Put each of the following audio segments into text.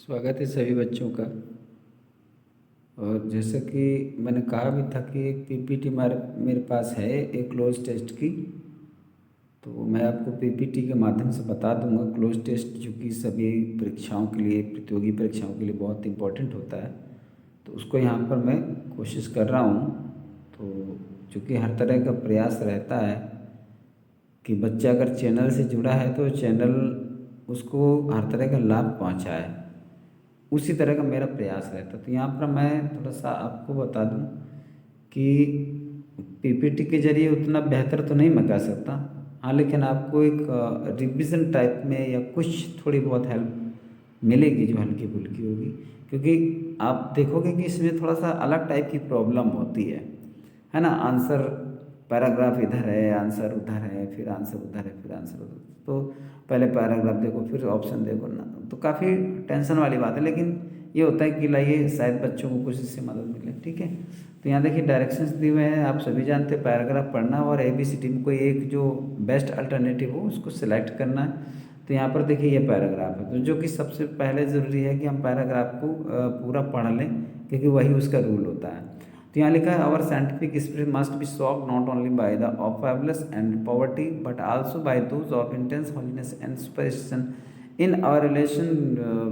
स्वागत है सभी बच्चों का। और जैसा कि मैंने कहा भी था कि एक पीपीटी मेरे पास है एक क्लोज टेस्ट की। तो मैं आपको पीपीटी के माध्यम से बता दूंगा। क्लोज टेस्ट जो कि सभी परीक्षाओं के लिए, प्रतियोगी परीक्षाओं के लिए बहुत इम्पोर्टेंट होता है, तो उसको यहाँ पर मैं कोशिश कर रहा हूँ। तो चूँकि हर तरह का प्रयास रहता है कि बच्चा अगर चैनल से जुड़ा है तो चैनल उसको हर तरह का लाभ पहुँचाए, उसी तरह का मेरा प्रयास रहता है। तो यहाँ पर मैं थोड़ा सा आपको बता दूं कि पीपीटी के जरिए उतना बेहतर तो नहीं मैं कह सकता, हाँ, लेकिन आपको एक रिवीजन टाइप में या कुछ थोड़ी बहुत हेल्प मिलेगी जो हल्की फुल्की होगी। क्योंकि आप देखोगे कि इसमें थोड़ा सा अलग टाइप की प्रॉब्लम होती है ना। आंसर पैराग्राफ इधर है, आंसर उधर है, फिर आंसर उधर है, फिर आंसर उधर। तो पहले पैराग्राफ देखो, फिर ऑप्शन देखो ना, तो काफ़ी टेंशन वाली बात है। लेकिन ये होता है कि लाइए शायद बच्चों को कुछ इससे मदद मिले। ठीक है, तो यहाँ देखिए डायरेक्शंस दिए हुए हैं। आप सभी जानते हैं पैराग्राफ पढ़ना और ABCD में कोई एक जो बेस्ट अल्टरनेटिव हो उसको सिलेक्ट करना है। तो यहाँ पर देखिए ये पैराग्राफ है, तो जो कि सबसे पहले ज़रूरी है कि हम पैराग्राफ को पूरा पढ़ लें, क्योंकि वही उसका रूल होता है। तो यहाँ लिखा है our scientific spirit must be soaked not only by the of fabulous and poverty but also by those of intense holiness and superstition in our relation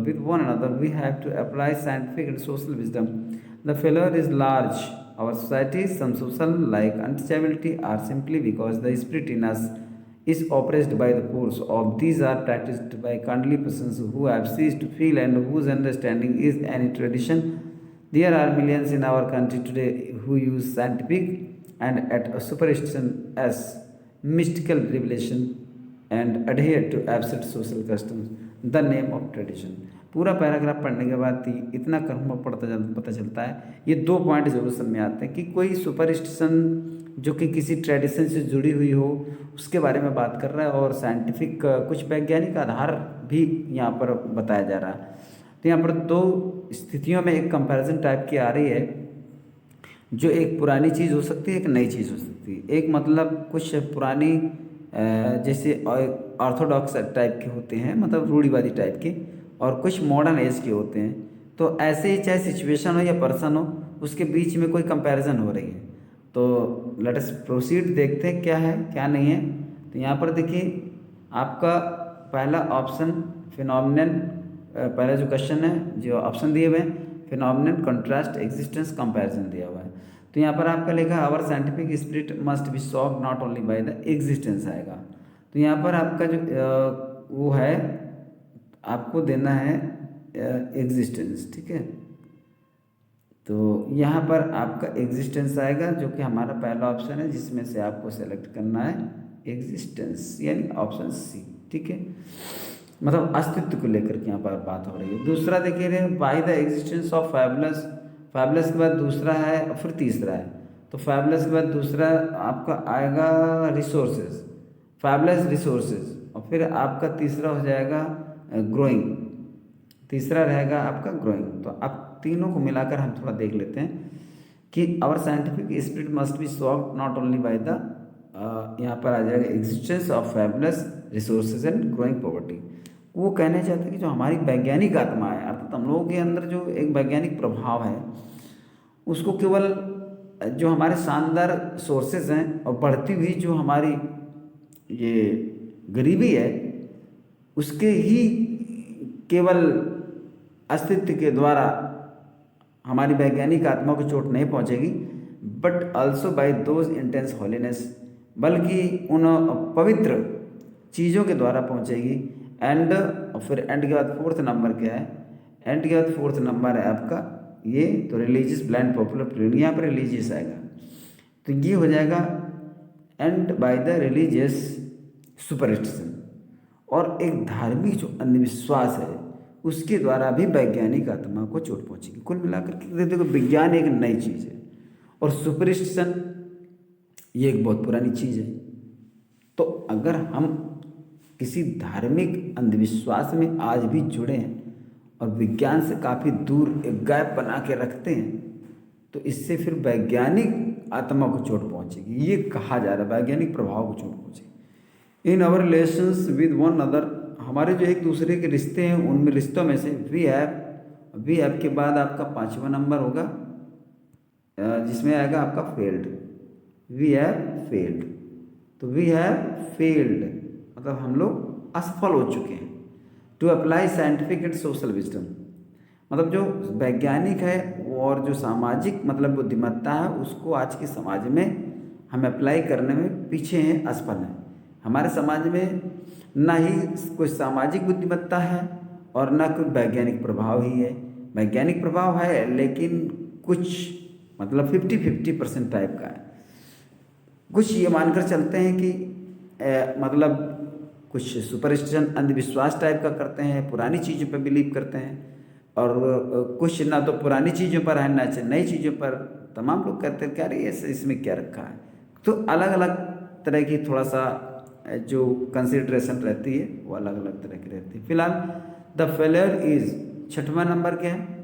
with one another. We have to apply scientific and social wisdom. The failure is large. Our society, some social like untouchability, are simply because the spirit in us is oppressed by the force of these are practiced by kindly persons who have ceased to feel and whose understanding is any tradition. There are millions in our country today who use scientific and at a superstition as mystical revelation and adhere to absurd social customs the name of tradition। पूरा paragraph पढ़ने के बाद ही इतना कर्म पता चलता है। ये दो पॉइंट जरूर समझ आते हैं कि कोई सुपरस्टिशन जो कि किसी ट्रेडिशन से जुड़ी हुई हो उसके बारे में बात कर रहा है, और साइंटिफिक कुछ वैज्ञानिक आधार भी यहाँ पर बताया जा रहा है। तो यहाँ पर दो स्थितियों में एक कंपैरिजन टाइप की आ रही है, जो एक पुरानी चीज़ हो सकती है, एक नई चीज़ हो सकती है। एक मतलब कुछ पुरानी जैसे ऑर्थोडॉक्स टाइप के होते हैं, मतलब रूढ़िवादी टाइप के, और कुछ मॉडर्न एज के होते हैं। तो ऐसे ही चाहे सिचुएशन हो या पर्सन हो, उसके बीच में कोई कंपैरिजन हो रही है। तो लेट अस प्रोसीड, देखते हैं क्या है क्या नहीं है। तो यहाँ पर देखिए आपका पहला ऑप्शन फिनोमिनन, पहला जो क्वेश्चन है, जो ऑप्शन दिए हुए हैं, फिनोमिनन, कंट्रास्ट, एग्जिस्टेंस, कंपैरिजन दिया हुआ है। तो यहाँ पर आपका लिखा our scientific spirit must be soaked not only by the existence आएगा। तो यहाँ पर आपका जो वो है, आपको देना है एग्जिस्टेंस। ठीक है, तो यहाँ पर आपका एग्जिस्टेंस आएगा, जो कि हमारा पहला ऑप्शन है, जिसमें से आपको सेलेक्ट करना है एग्जिस्टेंस, यानी ऑप्शन सी। ठीक है, मतलब अस्तित्व को लेकर के यहाँ पर बात हो रही है। दूसरा देखिए bye the existence of fabulous, fabulous के बाद दूसरा है और फिर तीसरा है। तो फैबुलस के बाद दूसरा आपका आएगा रिसोर्सेज, फैबुलस रिसोर्सेज, और फिर आपका तीसरा हो जाएगा ग्रोइंग, तीसरा रहेगा आपका ग्रोइंग। तो अब तीनों को मिलाकर हम थोड़ा देख लेते हैं कि our scientific spirit must be soaked not only by the, यहाँ पर आ जाएगा existence of fabulous resources and growing poverty. वो कहना चाहते हैं कि जो हमारी वैज्ञानिक आत्मा है, अर्थात हम लोगों के अंदर जो एक वैज्ञानिक प्रभाव है, उसको केवल जो हमारे शानदार सोर्सेज हैं और बढ़ती हुई जो हमारी ये गरीबी है, उसके ही केवल अस्तित्व के द्वारा हमारी वैज्ञानिक आत्मा को चोट नहीं पहुंचेगी, but also by those intense holiness, बल्कि उन पवित्र चीज़ों के द्वारा पहुंचेगी। एंड फिर एंड के बाद फोर्थ नंबर क्या है, एंड के बाद फोर्थ नंबर है आपका ये, तो रिलीजियस ब्लाइंड पॉपुलर प्रेरिंग, यहाँ पर रिलीजियस आएगा। तो ये हो जाएगा and by the religious superstition, और एक धार्मिक जो अंधविश्वास है उसके द्वारा भी वैज्ञानिक आत्मा को चोट पहुंचेगी। कुल मिलाकर के देखो विज्ञान एक नई चीज़ है और सुपरस्टिशन ये एक बहुत पुरानी चीज़ है। तो अगर हम किसी धार्मिक अंधविश्वास में आज भी जुड़े हैं और विज्ञान से काफ़ी दूर एक गैप बना के रखते हैं, तो इससे फिर वैज्ञानिक आत्मा को चोट पहुंचेगी। ये कहा जा रहा है वैज्ञानिक प्रभाव को चोट पहुंचेगी। In our relations with one other, हमारे जो एक दूसरे के रिश्ते हैं उनमें रिश्तों में से वी हैव वी हैव के बाद आपका 5वां नंबर होगा जिसमें आएगा आपका फेल्ड। वी हैव फेल्ड, तो वी हैव फेल्ड मतलब हम लोग असफल हो चुके हैं। To apply scientific and social wisdom मतलब जो वैज्ञानिक है और जो सामाजिक मतलब बुद्धिमत्ता है उसको आज के समाज में हम अप्लाई करने में पीछे हैं, असफल हैं। हमारे समाज में ना ही कोई सामाजिक बुद्धिमत्ता है और ना कोई वैज्ञानिक प्रभाव ही है। वैज्ञानिक प्रभाव है लेकिन कुछ मतलब 50-50% टाइप का है। कुछ ये मानकर चलते हैं कि मतलब कुछ सुपरस्टिशन अंधविश्वास टाइप का करते हैं, पुरानी चीज़ों पर बिलीव करते हैं, और कुछ ना तो पुरानी चीज़ों पर है ना नई चीज़ों पर। तमाम लोग कहते हैं क्या रही है इसमें क्या रखा है। तो अलग अलग तरह की थोड़ा सा जो कंसिडरेशन रहती है वो अलग अलग तरह की रहती है। फिलहाल द फेलियर इज 6वां नंबर क्या है?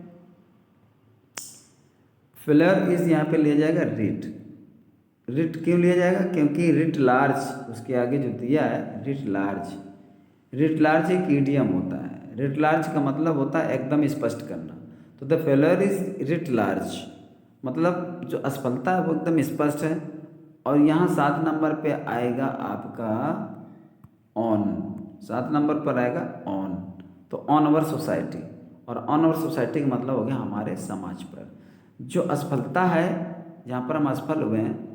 फेलियर इज यहाँ पे लिया जाएगा रिट। रिट क्यों लिया जाएगा? क्योंकि रिट लार्ज उसके आगे जो दिया है रिट लार्ज। रिट लार्ज एक ईडियम होता है। रिट लार्ज का मतलब होता है एकदम स्पष्ट करना। तो the failure is writ large मतलब जो असफलता है वो एकदम स्पष्ट है। और यहाँ 7 नंबर पे आएगा आपका ऑन। 7 नंबर पर आएगा ऑन। तो ऑन अवर सोसाइटी, और ऑन अवर सोसाइटी का मतलब हो गया हमारे समाज पर जो असफलता है, जहाँ पर हम असफल हुए हैं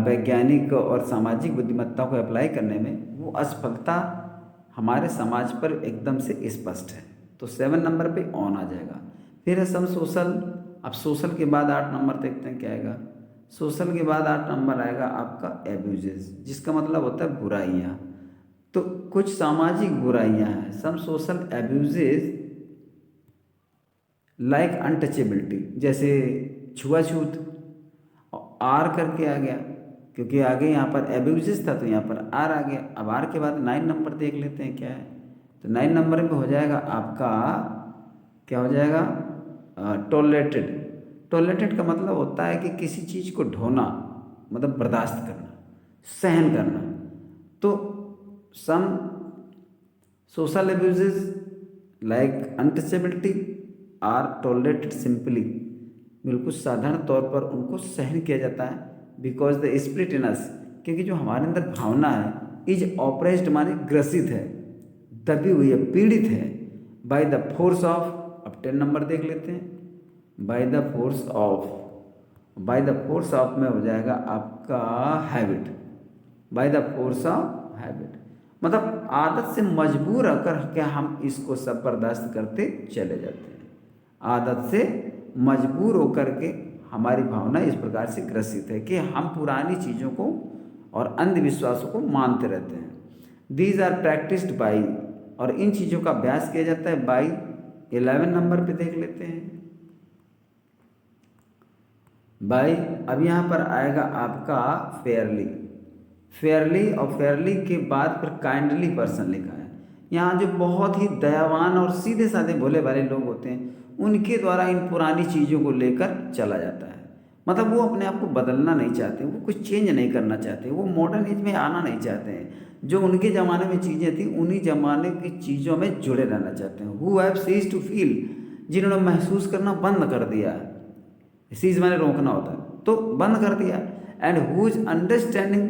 वैज्ञानिक और सामाजिक बुद्धिमत्ता को अप्लाई करने में, वो असफलता हमारे समाज पर एकदम से स्पष्ट है। तो 7 नंबर पे ऑन आ जाएगा। फिर है सम सोशल। अब सोशल के बाद 8 नंबर देखते हैं क्या आएगा। सोशल के बाद 8 नंबर आएगा आपका एब्यूजेस, जिसका मतलब होता है बुराइयाँ। तो कुछ सामाजिक बुराइयाँ हैं। Some social abuses like untouchability, जैसे छुआछूत। आर करके आ गया क्योंकि आगे यहाँ पर एब्यूजेस था तो यहाँ पर आर आ गया। अब आर के बाद 9 नंबर देख लेते हैं क्या है। तो 9 नंबर में हो जाएगा आपका क्या हो जाएगा? टॉलरेटेड। टॉलरेटेड का मतलब होता है कि किसी चीज़ को ढोना मतलब बर्दाश्त करना, सहन करना। तो some social abuses like untouchability are tolerated simply, बिल्कुल साधारण तौर पर उनको सहन किया जाता है। Because the spirit in us, क्योंकि जो हमारे अंदर भावना है इज ऑपरेस्ड माने ग्रसित है, दबी हुई है, पीड़ित है बाय द फोर्स ऑफ। अब 10 नंबर देख लेते हैं। By the force of, by the force of में हो जाएगा आपका habit. By the force of habit मतलब आदत से मजबूर होकर क्या हम इसको सब बर्दाश्त करते चले जाते हैं। आदत से मजबूर होकर के हमारी भावना इस प्रकार से ग्रसित है कि हम पुरानी चीज़ों को और अंधविश्वासों को मानते रहते हैं। दीज आर प्रैक्टिस्ड बाई, और इन चीज़ों का अभ्यास किया जाता है बाई। 11 नंबर पे देख लेते हैं बाई। अब यहाँ पर आएगा आपका फेयरली। फेयरली और फेयरली के बाद फिर काइंडली पर्सन लिखा है। यहाँ जो बहुत ही दयावान और सीधे साधे भोले भाले लोग होते हैं उनके द्वारा इन पुरानी चीज़ों को लेकर चला जाता है। मतलब वो अपने आप को बदलना नहीं चाहते, वो कुछ चेंज नहीं करना चाहते, वो मॉडर्न एज में आना नहीं चाहते हैं। जो उनके ज़माने में चीज़ें थी उन्हीं ज़माने की चीज़ों में जुड़े रहना चाहते हैं। Who have ceased to feel, जिन्होंने महसूस करना बंद कर दिया। सीज माने रोकना होता है, तो बंद कर दिया। एंड हुज अंडरस्टैंडिंग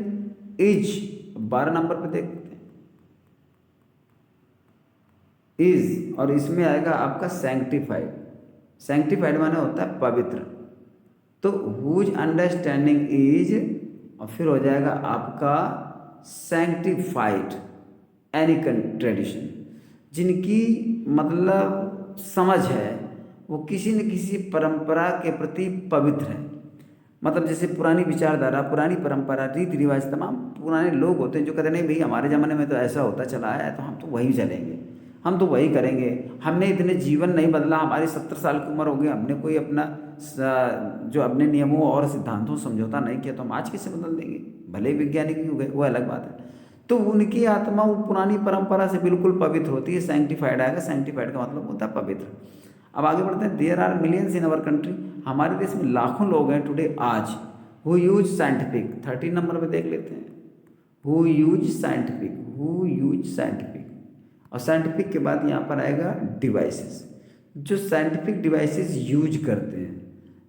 इज, 12 नंबर पे देखते हैं इज, और इसमें आएगा आपका सैंक्टिफाइड। सैंक्टिफाइड माने होता है पवित्र। तो हुज अंडरस्टैंडिंग इज, और फिर हो जाएगा आपका सैंक्टिफाइड एनी ट्रेडिशन, जिनकी मतलब समझ है वो किसी न किसी परंपरा के प्रति पवित्र है। मतलब जैसे पुरानी विचारधारा, पुरानी परंपरा, रीति रिवाज, तमाम पुराने लोग होते हैं जो कहते नहीं भाई हमारे ज़माने में तो ऐसा होता चला है तो हम तो वही चलेंगे, हम तो वही करेंगे, हमने इतने जीवन नहीं बदला, हमारी 70 साल की उम्र हो गई, हमने कोई अपना जो अपने नियमों और सिद्धांतों समझौता नहीं किया तो हम आज कैसे बदल देंगे। भले ही वैज्ञानिक भी हो गए वो अलग बात है। तो उनकी आत्मा वो पुरानी परंपरा से बिल्कुल पवित्र होती है। सैंक्टिफाइड आएगा। सैंक्टिफाइड का मतलब होता है पवित्र। अब आगे बढ़ते हैं। There are millions in our country, हमारे देश में लाखों लोग हैं टुडे आज, हु यूज साइंटिफिक। 13 नंबर पे देख लेते हैं who use scientific, who use scientific. और साइंटिफिक के बाद यहाँ पर आएगा डिवाइसेस। जो साइंटिफिक डिवाइसेस यूज करते हैं,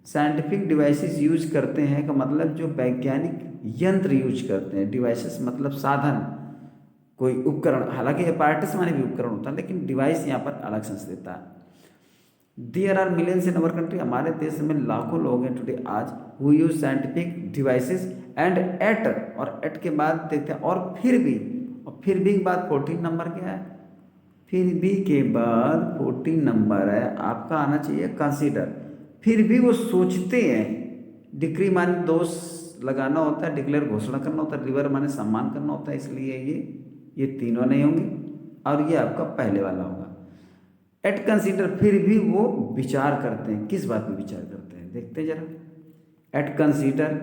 साइंटिफिक डिवाइसेस यूज करते हैं का मतलब जो वैज्ञानिक यंत्र यूज करते हैं, डिवाइसेस मतलब साधन, कोई उपकरण, हालांकि apparatus माने भी उपकरण होता है, लेकिन डिवाइस यहाँ पर अलग सेंस देता है। There are millions in our country, हमारे देश में लाखों लोग हैं टुडे आज, who use scientific devices and at, और एट के बाद देखते हैं और फिर भी, और फिर भी के बाद 14 नंबर क्या है, फिर भी के बाद 14 नंबर है आपका आना चाहिए कंसीडर। फिर भी वो सोचते हैं, डिक्री माने दोष लगाना होता है, डिक्लेयर घोषणा करना होता है, रिवर माने सम्मान करना होता है, इसलिए ये तीनों नहीं होंगे और ये आपका पहले वाला होगा। एट कंसीडर, फिर भी वो विचार करते हैं, किस बात पे विचार करते हैं देखते हैं जरा। एट कंसीडर,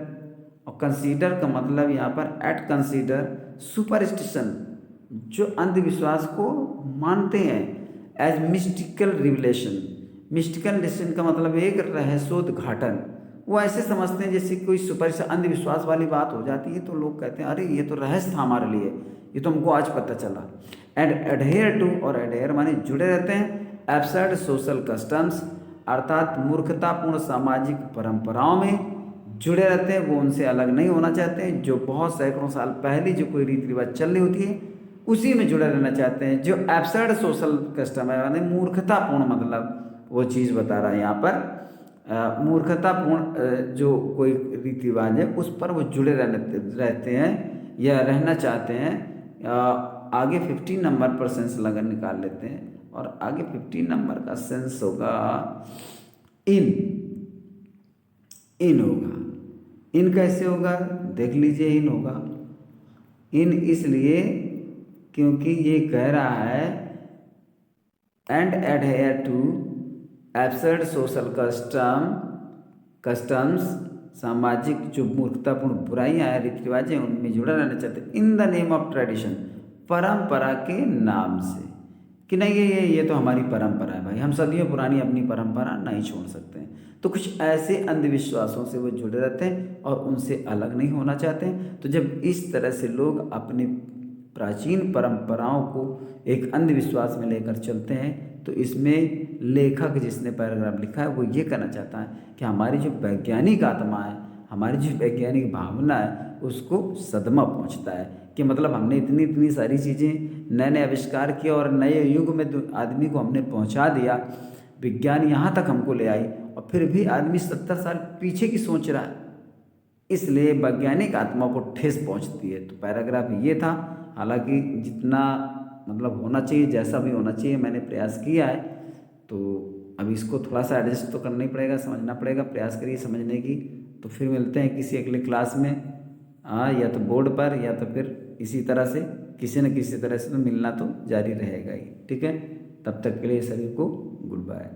और कंसीडर का मतलब यहाँ पर एट कंसीडर सुपरस्टिशन, जो अंधविश्वास को मानते हैं, as mystical revelation. Mystical revelation का मतलब एक रहस्योद्घाटन, वो ऐसे समझते हैं जैसे कोई सुपर अंधविश्वास वाली बात हो जाती है तो लोग कहते हैं अरे ये तो रहस्य था हमारे लिए, ये तो हमको आज पता चला। एंड एडहेयर टू, और एडहेयर माने जुड़े रहते हैं, एब्सर्ड सोशल कस्टम्स, अर्थात मूर्खतापूर्ण सामाजिक परंपराओं में जुड़े रहते हैं, वो उनसे अलग नहीं होना चाहते हैं, जो बहुत सैकड़ों साल पहले जो कोई रीति रिवाज चल रही होती है उसी में जुड़े रहना चाहते हैं। जो एब्सर्ड सोशल कस्टम है माने मूर्खतापूर्ण, मतलब वो चीज़ बता रहा है यहाँ पर, मूर्खतापूर्ण जो कोई रीति रिवाज है उस पर वो जुड़े रहते हैं या रहना चाहते हैं। आगे 15 नंबर पर सेंस लगन निकाल लेते हैं, और आगे 15 नंबर का सेंस होगा इन। इन होगा, इन कैसे होगा देख लीजिए, इन होगा, इन इसलिए क्योंकि ये कह रहा है and adhere to absurd social customs, सामाजिक जो मूर्खतापूर्ण बुराइयां हैं, रीति रिवाज हैं, उनमें जुड़ा रहना चाहते हैं, in the name of tradition, परंपरा के नाम से, कि नहीं ये तो हमारी परंपरा है भाई, हम सदियों पुरानी अपनी परंपरा नहीं छोड़ सकते हैं। तो कुछ ऐसे अंधविश्वासों से वो जुड़े रहते हैं और उनसे अलग नहीं होना चाहते हैं। तो जब इस तरह से लोग अपने प्राचीन परंपराओं को एक अंधविश्वास में लेकर चलते हैं, तो इसमें लेखक जिसने पैराग्राफ लिखा है वो ये कहना चाहता है कि हमारी जो वैज्ञानिक आत्मा है, हमारी जो वैज्ञानिक भावना है, उसको सदमा पहुंचता है कि मतलब हमने इतनी सारी चीज़ें, नए नए आविष्कार किए और नए युग में आदमी को हमने पहुंचा दिया, विज्ञान यहाँ तक हमको ले आई, और फिर भी आदमी 70 साल पीछे की सोच रहा है, इसलिए वैज्ञानिक आत्मा को ठेस पहुंचती है। तो पैराग्राफ ये था, हालांकि जितना मतलब होना चाहिए, जैसा भी होना चाहिए मैंने प्रयास किया है, तो अब इसको थोड़ा सा एडजस्ट तो करना ही पड़ेगा, समझना पड़ेगा, प्रयास करिए समझने की। तो फिर मिलते हैं किसी अगले क्लास में, या तो बोर्ड पर या तो फिर इसी तरह से किसी न किसी तरह से तो मिलना तो जारी रहेगा ही, ठीक है। तब तक के लिए सभी को गुड बाय।